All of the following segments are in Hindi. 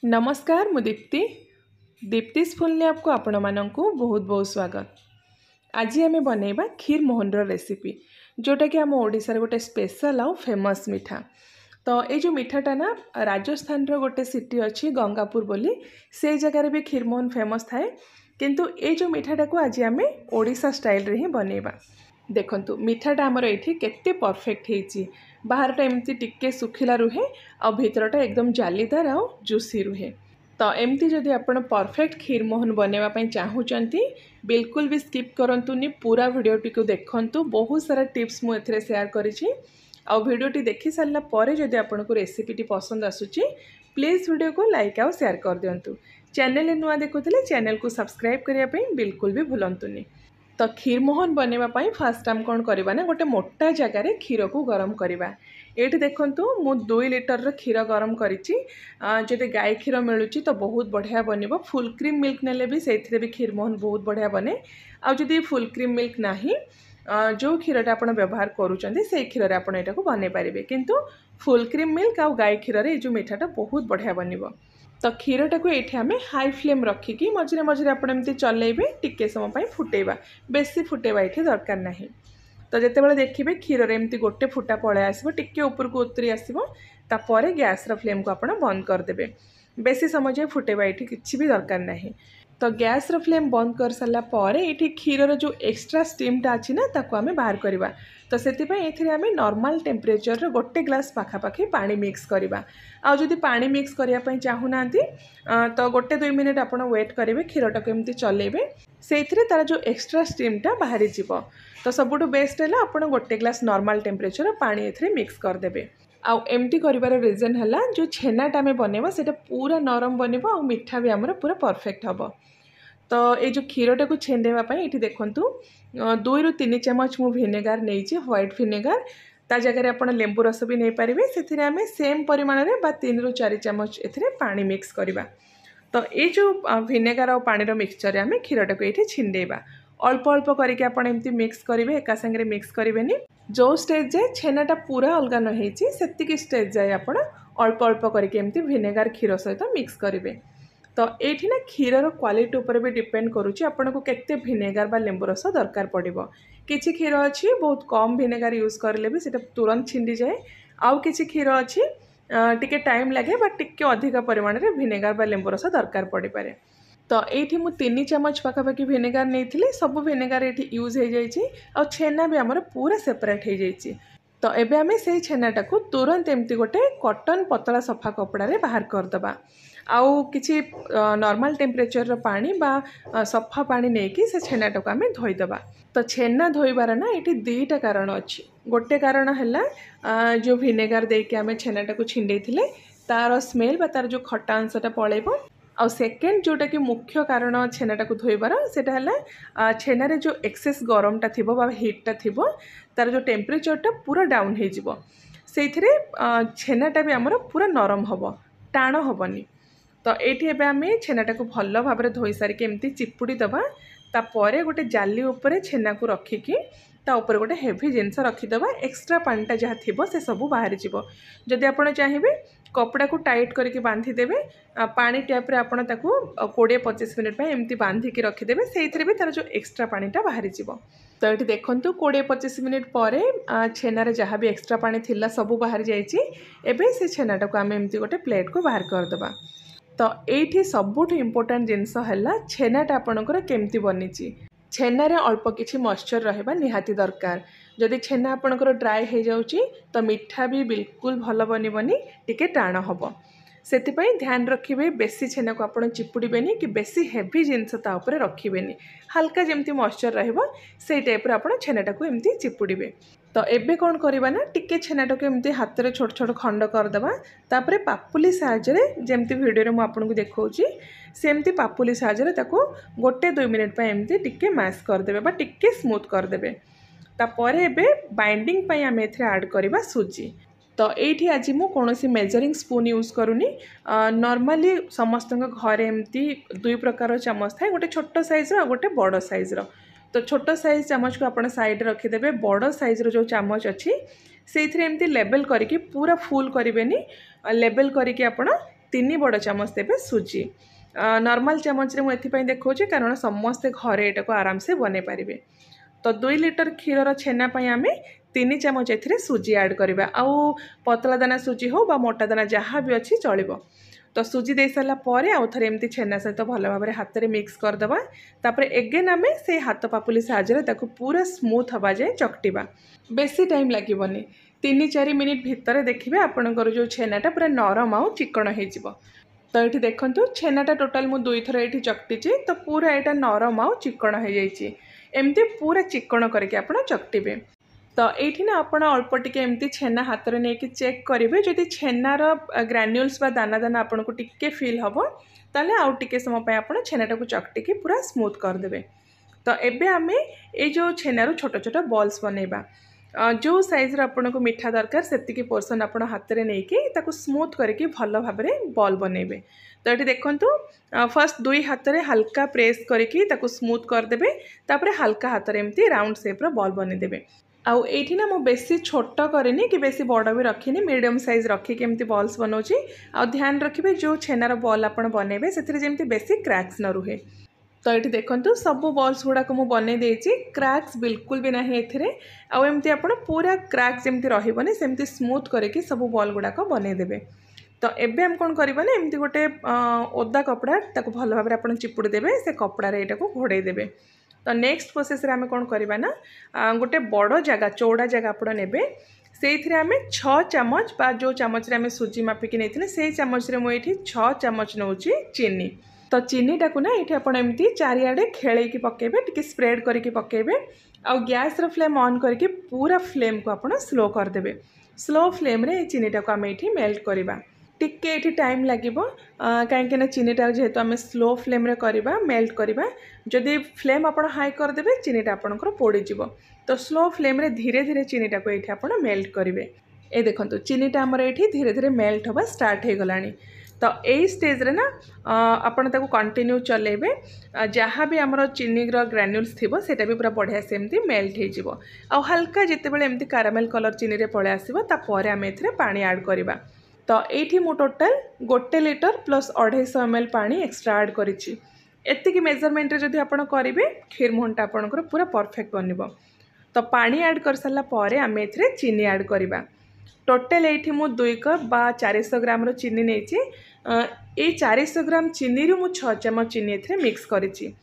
नमस्कार मु दीप्ति दीप्तिस फुल लैब को आपण मानक बहुत बहुत स्वागत। आज आम बनैबा खीर मोहनर रेसिपी जोटा कि आम ओडिशार गोटे स्पेशल आउ फेमस मिठा। तो ये जो मिठाटा ना राजस्थान रो गोटे सिटी अच्छी गंगापुर बोली से जगार भी खीर मोहन फेमस थाए, किंतु ये जो मिठाटा को आज आम ओडिशा स्टाइल रे ही बनैबा। देखंतु मिठाटा आमर ये केते परफेक्ट होइछि। बाहरटा एमती टिके सुखिला रुहे आ भितरटा एकदम जालीदार आ जूसी रुहे। तो एमती जदि आपण परफेक्ट खीर मोहन बनैबा पई चाहूचंती बिल्कुल भी स्किप करंतुनी, पूरा वीडियोटी को देखंतु। बहुत सारा टिप्स मु एथरे शेयर करिछि। आ वीडियोटी देखि सारला परे जदि आपनको रेसिपीटी पसंद आसुची प्लीज वीडियो को लाइक आ शेयर कर दियंतु। चैनल नुआ देखुथिले चैनल को सब्सक्राइब करिया पई बिल्कुल भी भूलंतुनी। तो खीर मोहन बनैबा पई फास्ट आम कौन करबा ना, गोटे मोटा जगार क्षीर को गरम करवा। ये देखंतु मु 2 लिटर क्षीर गरम करिछि। जदि गाय क्षीर मिलुची तो बहुत बढ़िया बनिबो। फुल क्रीम मिल्क नेले भी सेथिरे भी खीर मोहन बहुत बढ़िया बने। आ जदि फुल क्रीम मिल्क नाही, जो क्षीरटा आपण व्यवहार करूचंदी से क्षीर रे आपण एटा को बनै परिबे, किंतु फुल क्रीम मिल्क आ गाय क्षीर रे जो मिठाटा बहुत बढ़िया बनिबो। तो क्षीरटा को ये आम हाई फ्लेम रखिकी मझे मझे आप चलेबे, टिके समय पर फुटेबा, बेसी फुटेबा ये दरकार नहीं। तो जितेबाला देखिए क्षीर एमती गोटे फुटा पलि आसो, टिके ऊपर को उतरी आसो, तापर गैस फ्लेम को आप बंद करदे। बेसी समय जाए फुटेबा ये किसी भी दरकार नहीं। तो गैस फ्लेम बंद कर सारा पर ये क्षीर जो एक्स्ट्रा स्टीमटा अच्छी ना ताको आम बाहर करवा। तो से आम नॉर्मल टेम्परेचर गोटे ग्लास पाखापाखि पानी मिक्स करवा। आउ जदि पानी मिक्स करने चाहूना तो गोटे 2 मिनट आप वेट करेंगे, क्षीरटा को एमती चलेबे, से तार जो एक्स्ट्रा स्टीमटा बाहरी जीव। तो सबुठ बेस्ट है आप गोटे ग्लास नॉर्मल टेम्परेचर पानी ए मिक्स करदे। आउ एमती करिवार रीजन है जो छेनाटा आम बनैबा सेटा पूरा नरम बनिबो आ मिठा भी आमर पूरा परफेक्ट हम। तो ये जो क्षीरटा को छेंडेवाई ये देखंतु 2 ରୁ 3 चामच मु भिनेगार नहीं, व्हाइट भिनेगार ता जगह आप लेंबू रस भी नहीं पारे। से आम सेम परिमाण में 3 ରୁ 4 चामच ए पानी मिक्स करवा। तो ये जो भिनेगार और पानी मिक्सचर आम क्षीरटा को ये छिंडेबा। अल्प अल्प करके आपण एमती मिक्स करेंगे, एका संगे मिक्स करेंगे। जो स्टेज जाए छेनाटा पूरा अलग न होइछि सेतिकी स्टेज जाए आपण अल्प अल्प करके एमती भिनेगार क्षीर सहित मिक्स करेंगे। तो ये ना क्षीर क्वालिटी उपर भी डिपेंड करुच्ची आपन को केते भिनेगार बा लेंबू रस दरकार पड़िबो। किछि क्षीर अच्छी बहुत कम भिनेगार यूज करले भी सेटा तुरंत छिंडी जाए, आउ किछि क्षीर अच्छी टिके टाइम लगे बट टिके अधिक परिमाण में भिनेगार बा लेंबू रस दरकार पड़ पारे। तो ये मु 3 चामच पाखापाखि भिनेगार नहीं, सब भिनेगार ये यूज हो जाइए आ छेना भी आमर पूरा सेपरेट हो जाइए। तो एबे आमे से छेनाटा को तुरंत एमती गोटे कॉटन पतला सफा कपड़ा रे बाहर करदबा। आउ किछि नॉर्मल टेम्परेचर रो पानी बा सफा पानी नहीं कि से छेनाटा को आमे धोईदबा। तो छेना धोइबार ना ये 2टा कारण अच्छी। गोटे कारण है जो भिनेगार देके आमे छेनाटा को छिंडेइथिले तार स्मेल बा तार जो खट्टा अंशटा पळेबो। आ सेकेंड जोटा कि मुख्य कारण छेनाटा को धोइबार सेटा है छेनारे जो एक्सेस गरमटा थिबो बा हीटटा थिबो तार जो टेम्परेचरटा पूरा डाउन हो जिवो, सेइथिरे छेनाटा भी आमर पूरा नरम हबो, टाण हबनी। तो ये आम छेनाटा को भल भाव में धोई सारिक एमती चिपुड़ी दबा। तापर गोटे जाली उपरे छेना को रखिकी ता ऊपर गोटे हेवी जिनस रखीदबा। एक्स्ट्रा पानीटा जहाँ थी से सब बाहरी जीव। जदि आप चाहिए कपड़ा को टाइट करके बांधिदेवे, पानी टैप रे आपण ताकू 20-25 मिनट एमती बांधिकी रखीदेवे, से भी तार जो एक्स्ट्रा पानीटा बाहरी जीव। तो ये देखंतु 20-25 मिनट पर छेनारे जहाँ भी एक्स्ट्रा पानी थिला सब बाहरी जाइए। एबे से छेनाटा को आम एमती गोटे प्लेट को बाहर करदबा। तो ये सबुठ इम्पोर्टेंट जिनस है छेनाटा आपणकर केमती बनीची। छेनारे अल्प किछि मॉइस्चर रहबा निहाती दरकार। जदि छेना आपणकर ड्राई हो जाउची तो मिठा भी बिल्कुल भल बनिबनी, टिके टाण हबो। सेतिपई ध्यान रखिबे बेसी छेना को आपण चिपुड़ीबेनी कि बेसी हेवी जिनस ता ऊपर रखिबेनी। हल्का जेमती मॉइस्चर रहबो से टाइप रे आपण छेनाटा को एमती चिपुड़ीबे। तो एबे कौन करवा ना, टिके छेनाटा को एमती हाथ में छोट छोट खंड करदबा। तापरे पापुली साहाय्य जेमती वीडियो में आपको देखौची सेमती पापुली साहाय्य ताको 1-2 मिनट एमती टिके मैश करदे बा टिके स्मूथ करदे। तापर एबे बाइंडिंग पई आम एथरे ऐड करबा सुजी। तो ये आज मु कौनसी मेजरिंग स्पून यूज करूनी। नॉर्मली समस्त घरे एमती 2 प्रकार चामच थाए, गोटे छोट साइज गोटे बड़ साइज। तो छोट साइज चामच को आप साइड रखीदे, बड़ साइज जो चामच अच्छी से एमती लेबल करके पूरा फुल करें, लेबल करके आप तीन बड़ चामच देवे सुजी। नॉर्मल चामच रे मु एथि पई देखौछि कारण समस्ते घरे एटा को आराम से बने पारिबे। तो 2 लिटर क्षीर छेना पाई आमे 3 चामच एथिरे सुजी ऐड करबा। आउ पतला दाना सुजी हो बा मोटा दाना जहाँ भी अच्छी चलिबो। तो सुजी दे सारा पर आउ थे एमती छेना सहित भल भाव हाथ में मिक्स करदे। तापर एगेन आम से हाथ पापुली साहाय्य पूरा स्मूथ हवा जाए चकटिबा। बेसी टाइम लगे 3-4 मिनिट भितर देखिए आपणकर जो छेनाटा पूरा नरम आउ चिकन हो। तो ये देखो छेनाटा टोटाल मु 2 थर ये चकटी। तो पूरा यहाँ नरम आउ चिकन हो जाए। एमती पूरा चिकन करके आप चकटिबे। तो ये ना आप अल्प टिके एमती छेना हाथ में नहीं चेक करेंगे। जदि छेनार ग्रान्यूल्स बा दाना दाना आपन को टिके फील हम ताले आउ टिके समय आप छेनाटा को चकटिकी पूरा स्मूथ करदे। तो एबे आम ये जो छेनारू छोट छोट बॉल्स बनैबा। जो साइज आपन को मीठा दरकार से पोर्सन आप हाथ में नहीं स्मूथ करके भल भाव बॉल बनैबे। तो ये देखंतु फर्स्ट 2 हाथ में हल्का प्रेस करके स्मूथ करदे। तापर हल्का हाथ में एमती राउंड शेप्र बॉल बनईदेवे। आउ एठी ना मो बेसी छोट करेनी कि बेसी बड़ भी रखिनी मीडियम साइज रखिक एमती बॉल्स बनाऊँगी। आउ ध्यान रखिए जो छेनार बॉल आप बनैबे से जमी बेसी क्रैक्स न रुहे। तो ये देखो सब बॉल्स गुड़ाक मुझे बनई देछि क्रैक्स बिल्कुल भी नहीं एथिरे। आउ एमती आप पूरा क्रैक्स जमती रहिबनी सेमती स्मूथ करके सब बॉल गुड़ाक बनईदेवे। तो एबे हम कौन करबा ना एमती गोटे ओदा कपड़ा ताको भल भाव आपन चिपुड़ी देबे। से कपड़ा रे एटा को घोड़े देबे। तो नेक्स्ट प्रोसेस रे आमे कौन करबा ना गोटे बड़ जगह चौड़ा जगह आप नेबे। से 6 चामच बा जो चामच रे आमे सुजी मापिकी नहीं से चामच रे मुझे 6 चामच नौची चीनी। तो चीनी टाकू ना ये आप एमती चारिआडे खेल पकेबे टिके स्प्रेड करके पकेबे। आउ गैस रो फ्लेम ऑन करके पूरा फ्लेम को आप स्लो करदे। स्लो फ्लेम रे चीनी टाकू आमे एठी मेल्ट करबा। टिके ये टाइम लगे कहीं चीनीटा जेहेतु आम स्लो फ्लेम रे करबा मेल्ट करबा। जदि फ्लेम आप हाई करदे चीनीटा आपंकर पोड़ीज। तो स्लो फ्लेम रे धीरे धीरे चीनीटा को ये आप मेल्ट करेंगे। ये देखो चीनीटा आमर ये धीरे धीरे मेल्ट हवा स्टार्ट हो गलानी। तो यही स्टेज रे ना आपन ताको कंटिन्यू चलेबे। जहाँ भी आमर चीनी ग्रान्यूल्स थी सेटा भी पूरा बढ़िया से एमती मेल्ट हो। आ हल्का जितेबाला एमती कारामेल कलर चीनी रे पळे आसीबो तापर आम एथिरे पानी ऐड करबा। तो ये मु टोटाल 1 लिटर प्लस 250 ml पानी एक्स्ट्रा ऐड करिछि। एतिकी मेजरमेंट रे जदि आपण करिवे खीर मोहनटा आपणकर पूरा परफेक्ट बनिबो। तो पानी ऐड कर सारा पर आम एथिरे चीनी ऐड करबा। टोटाल ये मु 2 कप बा 400 ग्राम रो चीनी नेछि। ये 400 ग्राम चीनी रु मु 6 चामच चीनी एथिरे मिक्स करिछि।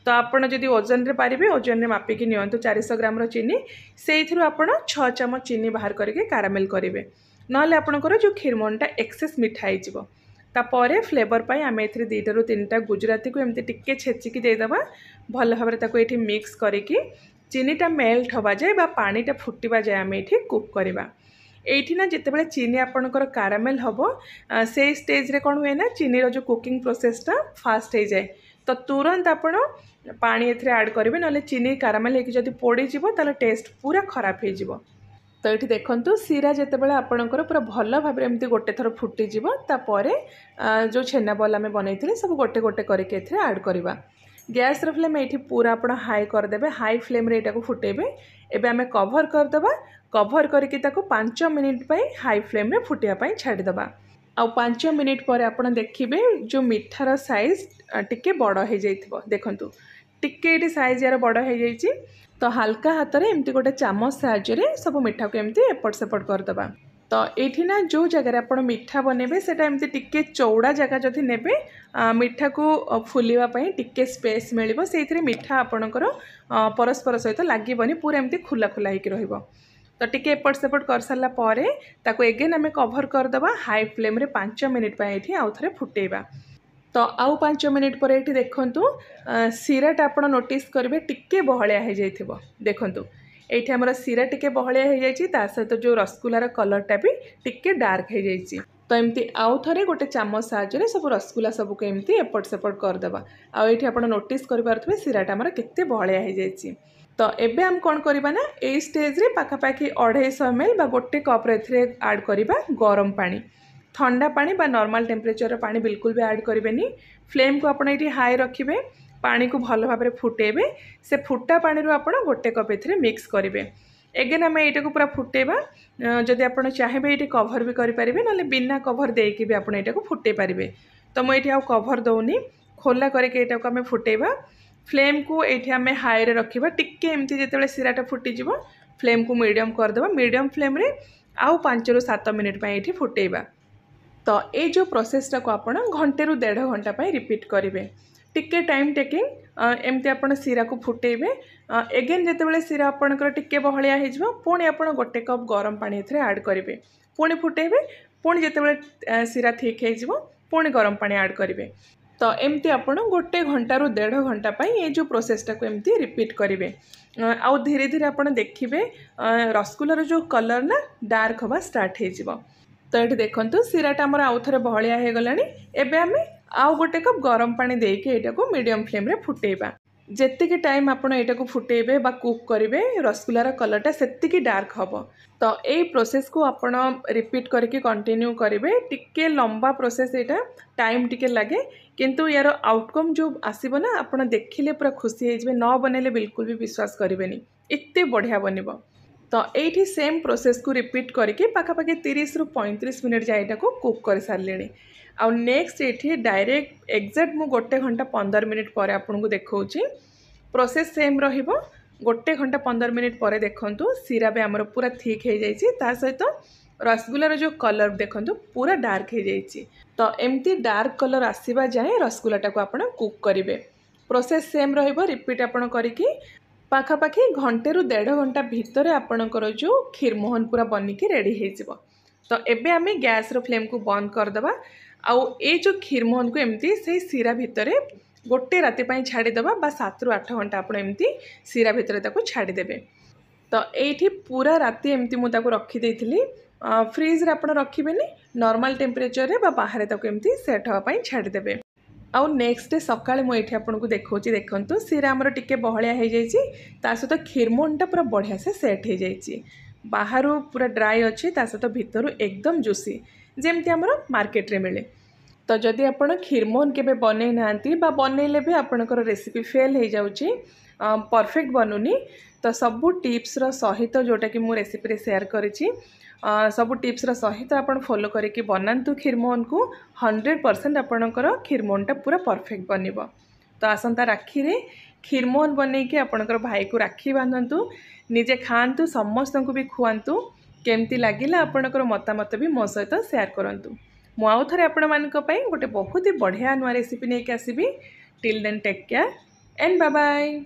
तो आपण जदि ओजन रे पारिबे ओजन रे मापिकी नियंतु 400 ग्राम रो चीनी से आपण 6 चामच चीनी बाहर करके कारामेल करेंगे। नले आपणकर जो खीरमोहनटा एक्सेस मिठा हो। तापर फ्लेवर पाई आम ए 2 ରୁ 3टा गुजराती को एमती टिके छेचिकी देदेबा। भल भाव ये मिक्स करके चीनीटा मेल्ट हवा जाए बा पानीटा फुटवा जाए आम ये कुक करवा। ये ना जितेबाला चीनी आपणकर कारामेल हम से स्टेज रे कौन हुए ना चीनीर जो कुकिंग प्रोसेसटा फास्ट हो जाए। तो तुरंत आपण पानी एथिरे ऐड करेंगे ना चीनी कारामेल होकर पोड़ीज ताले टेस्ट पूरा खराब हो। तो ये देखो सीरा जितेबाला आपणकर पूरा भल भाव एमती गोटे थर फुटीज तापर जो छेना बॉल आम बनई सब गोटे गोटे करके ऐड करवा। गैस फ्लेम ये पूरा आप हाई करदे। हाई फ्लेम रे को फुटेबे। एबे आम कभर करदबा। कभर करके 5 मिनिट हाई फ्लेम रे फुटिया छाड़ीदबा। आ 5 मिनिट पर आप देखिए जो मिठार साइज टिके बड़ हो जाइथिबो। देखंतु टिके ये साइज यार बड़ हो जाइछि। तो हल्का हाथ में एमती गोटे चामच साहाय्य सब मिठा को एमती एपट सेपट करदबा। तो ये ना जो जगह आप मिठा बनइबे सेटा एमती टिके चौड़ा जगह जदि नेबे मिठा को फुलिबा पई टिके स्पेस मिलिबो। सेइथिरे मिठा आपणकर परस्पर सहित लागबनी पूरा एमती खुला खुला होकर रहिबो। तो टिके एपट सेपट कर सारा पर ताको एगेन आम कभर करदबा। हाई फ्लेम रे 5 मिनिट ये आउ थे फुटेबा। तो आउ 5 मिनिट पर ये देखंतु सीराटा आप नोटिस करेंगे टिके बहलिया हो जाइथिबो। देखंतु ये आमर सीरा टिके बहलिया हो जाइछि ता सहित जो रसगुल्लार कलरटा भी टिके डार्क हो जाइछि। तो एमती आउ थे गोटे चामच साहाय्य सब रसगुल्ला सबको एमती एपट सेपट करदबा। आउ ये आप नोटिस करेंगे सीराटा आमर केते बहलिया हो जाइछि। तो एबे हम कौन करबा ना ए स्टेज रे पाखापाखि 250 ml बा गोटे कप रे ऐड करबा गरम पानी। ठंडा पानी बा नॉर्मल टेम्परेचर पानी बिल्कुल भी ऐड करेंगे। फ्लेम को आप हाई रखिए। पानी को भल भाव फुटेबे। से फुटा पानी रू आप गोटे कप ए मिक्स करेंगे। एगेन आम यहाँ पूरा फुटेबा जदि आप चाहिए ये कभर भी करेंगे ना बिना कभर देकी भी आपड़ यहाँ फुटे पारे। तो मुझे आउ कभर दौनी खोला करके आम फुटेबा। फ्लेम को ये आम हाई रे रखा टिके एमती जो सीराटा फुटीज फ्लेम को मीडियम करदे मीडियम फ्लेम रे आउ 5 ରୁ 7 मिनिट ये फुटेबा। तो ये जो प्रोसेसटा को आप घंटे रू 1.5 घंटा रिपीट करेंगे टिके टाइम टेकिंग एमती आप सीरा को फुटेबे। एगेन जितेबाला सीरा आपंकर टिके बहलिया हो पुणी आप गोटे कप गरम पानी एथरे ऐड करेंगे पुणी फुटेबे पुणी जितेबाला सीरा ठीक हो पुणी गरम पानी ऐड करेंगे। तो एमती आप गोटे घंटा रू 1.5 घंटा ये जो प्रोसेसटा को एमती रिपीट करेंगे। आउ धीरे धीरे आप देखिए रसगुल्लार जो कलर ना डार्क हवा स्टार्ट हो। तो ये देखो सीराटा आमर आउ थे बहलिया हो गला। एबे आम आउ गोटे कप गरम पानी देके एटा को मीडियम फ्लेम रे फुटेबा। जेतिकी टाइम आपण एटा को फुटेबे बा कुक करेंगे रसगुल्लार कलरटा सेतिकी डार्क हम। तो यही प्रोसेस को आपण रिपीट करके कंटिन्यू करेंगे। टिके लंबा प्रोसेस यहाँ टाइम टिके लगे किंतु यार आउटकम जो आसब ना आप देखिले पूरा खुशी हो न बनइले बिल्कुल भी विश्वास करेंगे एते बढ़िया बनब। तो ये सेम प्रोसेस को रिपीट करके पाखापाखि 30 ରୁ 35 मिनट जाए को कुक कर सारे। आउ नेक्स्ट ये डायरेक्ट एक्जाक्ट मु 1 घंटा 15 मिनट पर आपको देखा प्रोसेस सेम रहिबो। 1 घंटा 15 मिनट पर देखंतु सीरा भी आमर पूरा थिक हो जाइए सहित रसगुल्लार जो कलर देखंतु पूरा डार्क हो जाइए। तो एमती डार्क कलर आसवा जाए रसगुल्लाटा को आप कुक करेंगे। प्रोसेस सेम रहिबो रिपीट आपण करिकी पाखापाखि घंटे रू 1.5 घंटा भितर आपणकर जो खीरमोहन पूरा बनिकी रेडी हो। तो एबे आम गैस रो फ्लेम को बंद करदे आउ ए जो खीरमोहन को एमती से सीरा भितर गोटे राति छाड़ीदेवा बा 7 ରୁ 8 घंटा आप एमती सीरा भितर छाड़ीदेवे। तो ये पूरा राति एमती मुझे रखीदे फ्रिज रे आप रखिबेनी नॉर्मल टेम्परेचर रे बा बाहर एमती सेट होगा छाड़ीदेवे। आउ नेक्स्ट डे सकाळे मुझे आपको देखा देखो सीरा आमर टिके बहलिया हो जाइए सहित खीरमोहनटा पूरा बढ़िया से सेट हो जाइए बाहर पूरा ड्राई अच्छी सहित भितर एकदम जूसी जमती आमर मार्केट रे मिले। तो जदि आप खीरमोहन केबे बनै नांती बा बनैले भी आपणकर रेसिपी फेल हो जाउची परफेक्ट बनूनी तो सबू टिप्स सहित जोटा कि मु रेसिपी शेयर करिछि सबू टिप्स सहित आप फॉलो करके बनातु खीरमोहन को 100% आपणकर खीरमोहनटा पूरा परफेक्ट बनब। तो आसंता राखी रे खीरमोहन बनैकी आपणकर भाई को राखी बांधतु निजे खातु समस्त को भी खुआतु केमती लगिला आपणकर मतामत भी मो सहित शेयर करंतु। मु आउ थरे आपण मानक पई गोटे बहुत ही बढ़िया नुआ रेसिपी नहीं आसबि। Till then take care and bye bye.